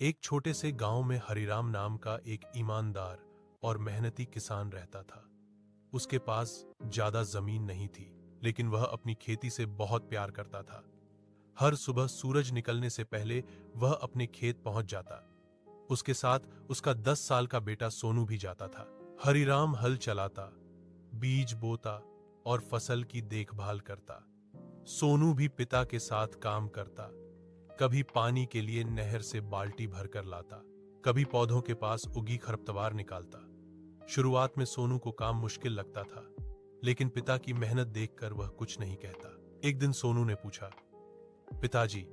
एक छोटे से गांव में हरिराम नाम का एक ईमानदार और मेहनती किसान रहता था। उसके पास ज्यादा जमीन नहीं थी, लेकिन वह अपनी खेती से बहुत प्यार करता था। हर सुबह सूरज निकलने से पहले वह अपने खेत पहुंच जाता। उसके साथ उसका 10 साल का बेटा सोनू भी जाता था। हरिराम हल चलाता, बीज बोता और फसल की देखभाल करता। सोनू भी पिता के साथ काम करता। कभी पानी के लिए नहर से बाल्टी भरकर लाता, कभी पौधों के पास उगी खरपतवार निकालता। शुरुआत में सोनू को काम मुश्किल लगता था, लेकिन पिता की मेहनत देखकर वह कुछ नहीं कहता। एक दिन सोनू ने पूछा, पिताजी,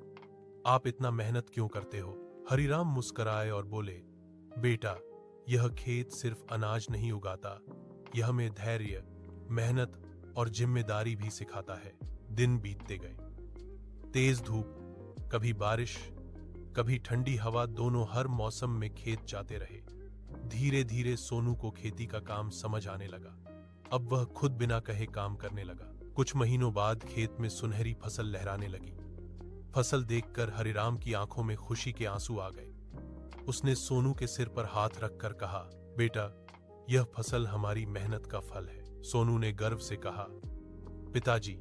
आप इतना मेहनत क्यों करते हो? हरिराम मुस्कुराए और बोले, बेटा, यह खेत सिर्फ अनाज नहीं उगाता, यह हमें धैर्य, मेहनत और जिम्मेदारी भी सिखाता है। दिन बीतते गए। तेज धूप, कभी बारिश, कभी ठंडी हवा, दोनों हर मौसम में खेत जाते रहे। धीरे धीरे सोनू को खेती का काम समझ आने लगा। अब वह खुद बिना कहे काम करने लगा। कुछ महीनों बाद खेत में सुनहरी फसल लहराने लगी। फसल देखकर हरिराम की आंखों में खुशी के आंसू आ गए। उसने सोनू के सिर पर हाथ रखकर कहा, बेटा, यह फसल हमारी मेहनत का फल है। सोनू ने गर्व से कहा, पिताजी,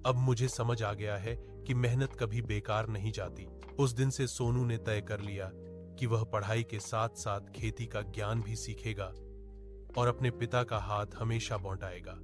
अब मुझे समझ आ गया है कि मेहनत कभी बेकार नहीं जाती। उस दिन से सोनू ने तय कर लिया कि वह पढ़ाई के साथ साथ खेती का ज्ञान भी सीखेगा और अपने पिता का हाथ हमेशा बौंटाएगा।